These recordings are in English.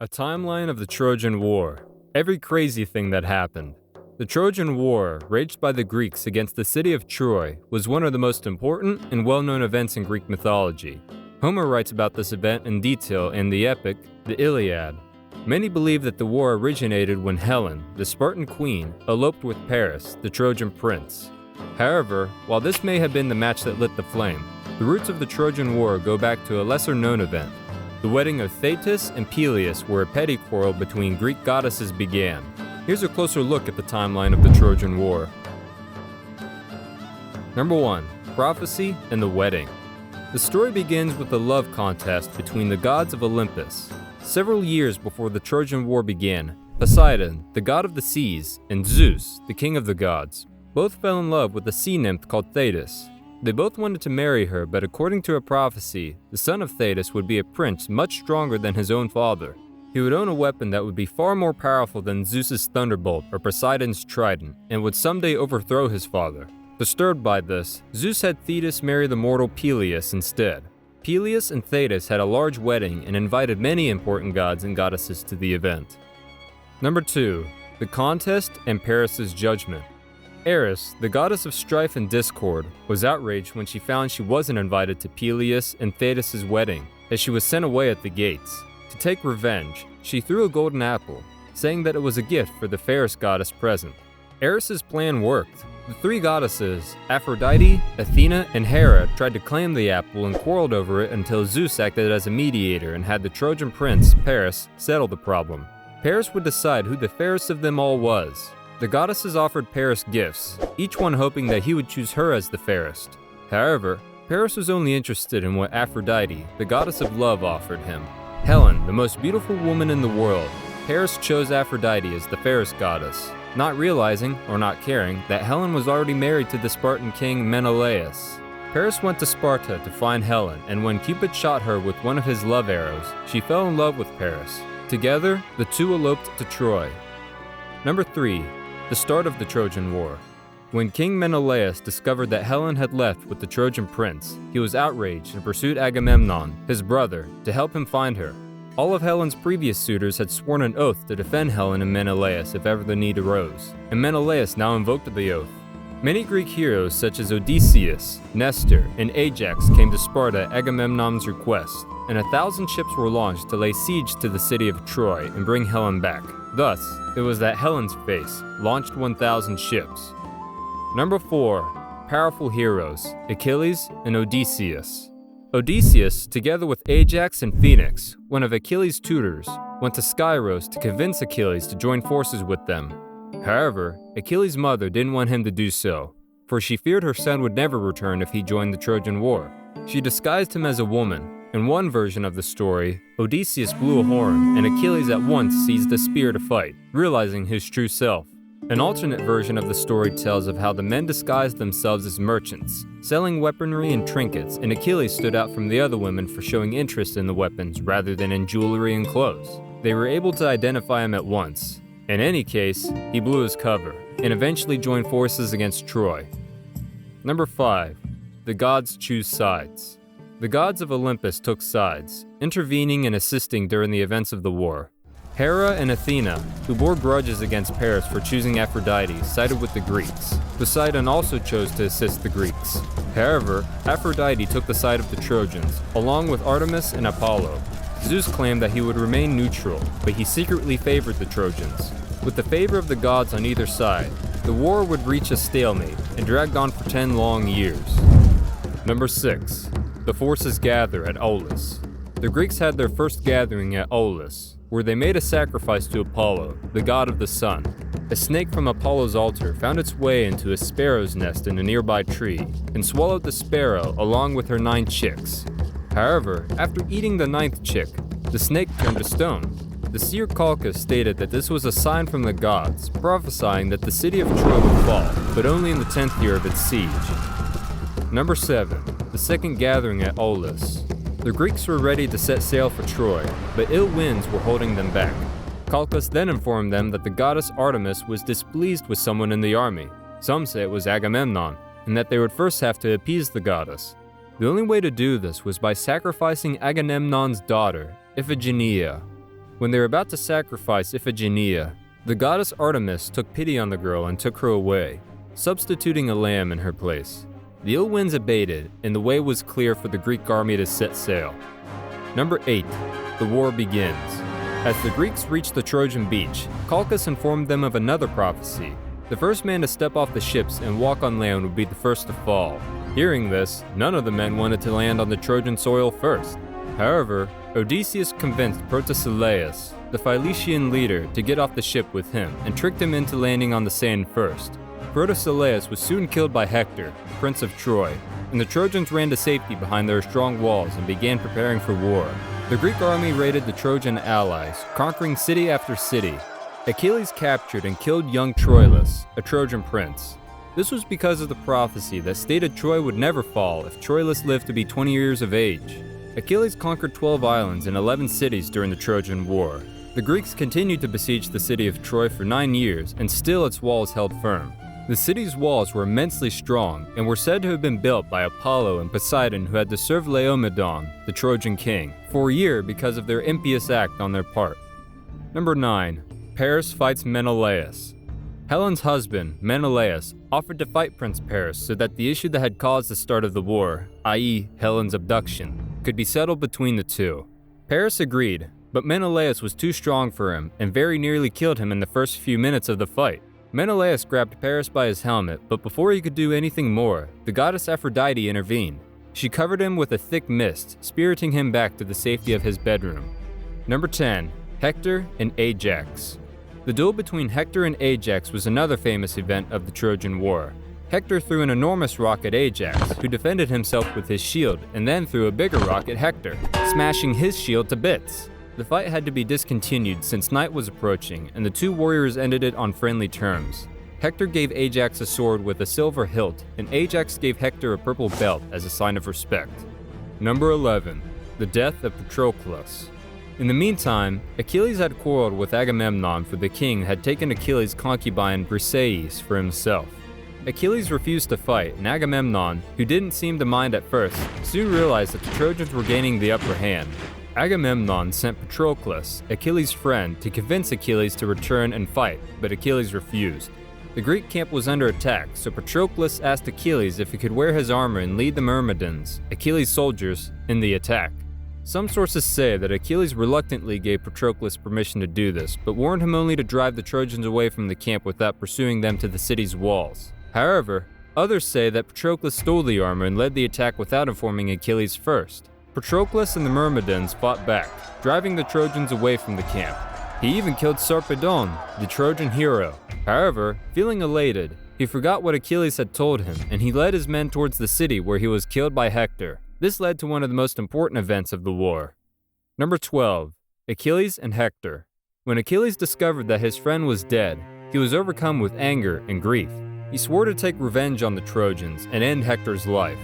A timeline of the Trojan War. Every crazy thing that happened. The Trojan War, waged by the Greeks against the city of Troy, was one of the most important and well-known events in Greek mythology. Homer writes about this event in detail in the epic, the Iliad. Many believe that the war originated when Helen, the Spartan queen, eloped with Paris, the Trojan prince. However, while this may have been the match that lit the flame, the roots of the Trojan War go back to a lesser-known event. The wedding of Thetis and Peleus, where a petty quarrel between Greek goddesses began. Here's a closer look at the timeline of the Trojan War. Number 1. Prophecy and the wedding. The story begins with a love contest between the gods of Olympus. Several years before the Trojan War began, Poseidon, the god of the seas, and Zeus, the king of the gods, both fell in love with a sea nymph called Thetis. They both wanted to marry her, but according to a prophecy, the son of Thetis would be a prince much stronger than his own father. He would own a weapon that would be far more powerful than Zeus's thunderbolt or Poseidon's trident, and would someday overthrow his father. Disturbed by this, Zeus had Thetis marry the mortal Peleus instead. Peleus and Thetis had a large wedding and invited many important gods and goddesses to the event. Number 2. The contest and Paris' judgment. Eris, the goddess of strife and discord, was outraged when she found she wasn't invited to Peleus and Thetis' wedding, as she was sent away at the gates. To take revenge, she threw a golden apple, saying that it was a gift for the fairest goddess present. Eris' plan worked. The three goddesses, Aphrodite, Athena, and Hera, tried to claim the apple and quarreled over it until Zeus acted as a mediator and had the Trojan prince, Paris, settle the problem. Paris would decide who the fairest of them all was. The goddesses offered Paris gifts, each one hoping that he would choose her as the fairest. However, Paris was only interested in what Aphrodite, the goddess of love, offered him. Helen, the most beautiful woman in the world, Paris chose Aphrodite as the fairest goddess, not realizing, or not caring, that Helen was already married to the Spartan king Menelaus. Paris went to Sparta to find Helen, and when Cupid shot her with one of his love arrows, she fell in love with Paris. Together, the two eloped to Troy. Number 3. The start of the Trojan War. When King Menelaus discovered that Helen had left with the Trojan prince, he was outraged and pursued Agamemnon, his brother, to help him find her. All of Helen's previous suitors had sworn an oath to defend Helen and Menelaus if ever the need arose, and Menelaus now invoked the oath. Many Greek heroes such as Odysseus, Nestor, and Ajax came to Sparta at Agamemnon's request, and 1,000 ships were launched to lay siege to the city of Troy and bring Helen back. Thus, it was that Helen's face launched 1,000 ships. Number 4. Powerful heroes, Achilles and Odysseus. Odysseus, together with Ajax and Phoenix, one of Achilles' tutors, went to Skyros to convince Achilles to join forces with them. However, Achilles' mother didn't want him to do so, for she feared her son would never return if he joined the Trojan War. She disguised him as a woman. In one version of the story, Odysseus blew a horn, and Achilles at once seized a spear to fight, realizing his true self. An alternate version of the story tells of how the men disguised themselves as merchants, selling weaponry and trinkets, and Achilles stood out from the other women for showing interest in the weapons rather than in jewelry and clothes. They were able to identify him at once. In any case, he blew his cover, and eventually joined forces against Troy. Number 5. The gods choose sides. The gods of Olympus took sides, intervening and assisting during the events of the war. Hera and Athena, who bore grudges against Paris for choosing Aphrodite, sided with the Greeks. Poseidon also chose to assist the Greeks. However, Aphrodite took the side of the Trojans, along with Artemis and Apollo. Zeus claimed that he would remain neutral, but he secretly favored the Trojans. With the favor of the gods on either side, the war would reach a stalemate and dragged on for 10 long years. Number 6. The forces gather at Aulis. The Greeks had their first gathering at Aulis, where they made a sacrifice to Apollo, the god of the sun. A snake from Apollo's altar found its way into a sparrow's nest in a nearby tree and swallowed the sparrow along with her 9 chicks. However, after eating the 9th chick, the snake turned to stone. The seer Calchas stated that this was a sign from the gods, prophesying that the city of Troy would fall, but only in the 10th year of its siege. Number 7. The second gathering at Aulis. The Greeks were ready to set sail for Troy, but ill winds were holding them back. Calchas then informed them that the goddess Artemis was displeased with someone in the army. Some say it was Agamemnon, and that they would first have to appease the goddess. The only way to do this was by sacrificing Agamemnon's daughter, Iphigenia. When they were about to sacrifice Iphigenia, the goddess Artemis took pity on the girl and took her away, substituting a lamb in her place. The ill winds abated, and the way was clear for the Greek army to set sail. Number 8. The war begins. As the Greeks reached the Trojan beach, Calchas informed them of another prophecy. The first man to step off the ships and walk on land would be the first to fall. Hearing this, none of the men wanted to land on the Trojan soil first. However, Odysseus convinced Protesilaus, the Phaeacian leader, to get off the ship with him and tricked him into landing on the sand first. Protesilaus was soon killed by Hector, Prince of Troy, and the Trojans ran to safety behind their strong walls and began preparing for war. The Greek army raided the Trojan allies, conquering city after city. Achilles captured and killed young Troilus, a Trojan prince. This was because of the prophecy that stated Troy would never fall if Troilus lived to be 20 years of age. Achilles conquered 12 islands and 11 cities during the Trojan War. The Greeks continued to besiege the city of Troy for 9 years, and still its walls held firm. The city's walls were immensely strong and were said to have been built by Apollo and Poseidon, who had to serve Laomedon, the Trojan king, for a year because of their impious act on their part. Number 9. Paris fights Menelaus. Helen's husband, Menelaus, offered to fight Prince Paris so that the issue that had caused the start of the war, i.e. Helen's abduction, could be settled between the two. Paris agreed, but Menelaus was too strong for him and very nearly killed him in the first few minutes of the fight. Menelaus grabbed Paris by his helmet, but before he could do anything more, the goddess Aphrodite intervened. She covered him with a thick mist, spiriting him back to the safety of his bedroom. Number 10. Hector and Ajax. The duel between Hector and Ajax was another famous event of the Trojan War. Hector threw an enormous rock at Ajax, who defended himself with his shield, and then threw a bigger rock at Hector, smashing his shield to bits. The fight had to be discontinued since night was approaching, and the two warriors ended it on friendly terms. Hector gave Ajax a sword with a silver hilt, and Ajax gave Hector a purple belt as a sign of respect. Number 11. The Death of Patroclus. In the meantime, Achilles had quarreled with Agamemnon, for the king had taken Achilles' concubine Briseis for himself. Achilles refused to fight, and Agamemnon, who didn't seem to mind at first, soon realized that the Trojans were gaining the upper hand. Agamemnon sent Patroclus, Achilles' friend, to convince Achilles to return and fight, but Achilles refused. The Greek camp was under attack, so Patroclus asked Achilles if he could wear his armor and lead the Myrmidons, Achilles' soldiers, in the attack. Some sources say that Achilles reluctantly gave Patroclus permission to do this, but warned him only to drive the Trojans away from the camp without pursuing them to the city's walls. However, others say that Patroclus stole the armor and led the attack without informing Achilles first. Patroclus and the Myrmidons fought back, driving the Trojans away from the camp. He even killed Sarpedon, the Trojan hero. However, feeling elated, he forgot what Achilles had told him, and he led his men towards the city where he was killed by Hector. This led to one of the most important events of the war. Number 12. Achilles and Hector. When Achilles discovered that his friend was dead, he was overcome with anger and grief. He swore to take revenge on the Trojans and end Hector's life.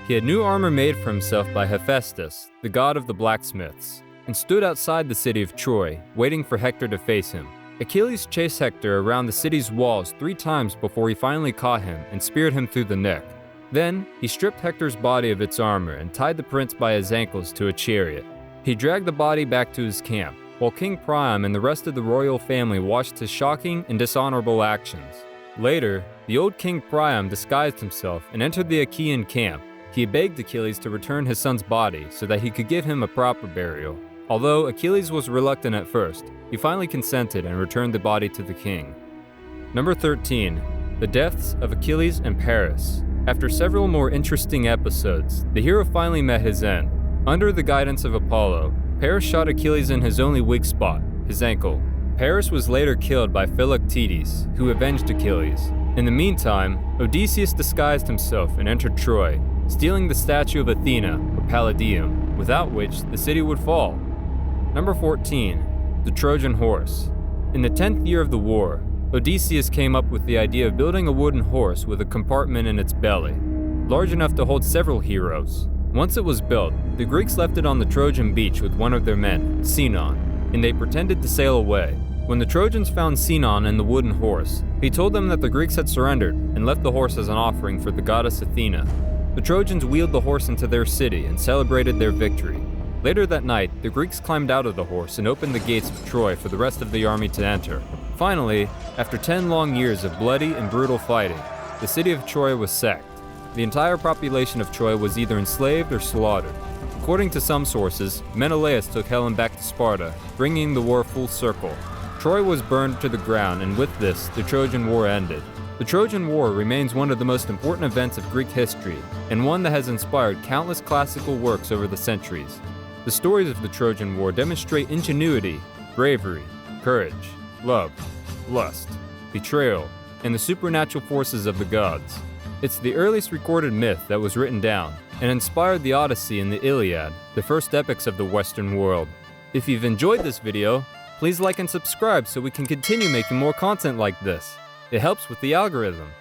He had new armor made for himself by Hephaestus, the god of the blacksmiths, and stood outside the city of Troy, waiting for Hector to face him. Achilles chased Hector around the city's walls 3 times before he finally caught him and speared him through the neck. Then, he stripped Hector's body of its armor and tied the prince by his ankles to a chariot. He dragged the body back to his camp, while King Priam and the rest of the royal family watched his shocking and dishonorable actions. Later, the old King Priam disguised himself and entered the Achaean camp. He begged Achilles to return his son's body so that he could give him a proper burial. Although Achilles was reluctant at first, he finally consented and returned the body to the king. Number 13. The Deaths of Achilles and Paris. After several more interesting episodes, the hero finally met his end. Under the guidance of Apollo, Paris shot Achilles in his only weak spot, his ankle. Paris was later killed by Philoctetes, who avenged Achilles. In the meantime, Odysseus disguised himself and entered Troy, stealing the statue of Athena, or Palladium, without which the city would fall. Number 14. The Trojan Horse. In the 10th year of the war, Odysseus came up with the idea of building a wooden horse with a compartment in its belly, large enough to hold several heroes. Once it was built, the Greeks left it on the Trojan beach with one of their men, Sinon, and they pretended to sail away. When the Trojans found Sinon and the wooden horse, he told them that the Greeks had surrendered and left the horse as an offering for the goddess Athena. The Trojans wheeled the horse into their city and celebrated their victory. Later that night, the Greeks climbed out of the horse and opened the gates of Troy for the rest of the army to enter. Finally, after 10 long years of bloody and brutal fighting, the city of Troy was sacked. The entire population of Troy was either enslaved or slaughtered. According to some sources, Menelaus took Helen back to Sparta, bringing the war full circle. Troy was burned to the ground, and with this, the Trojan War ended. The Trojan War remains one of the most important events of Greek history, and one that has inspired countless classical works over the centuries. The stories of the Trojan War demonstrate ingenuity, bravery, courage, love, lust, betrayal, and the supernatural forces of the gods. It's the earliest recorded myth that was written down, and inspired the Odyssey and the Iliad, the first epics of the Western world. If you've enjoyed this video, please like and subscribe so we can continue making more content like this. It helps with the algorithm.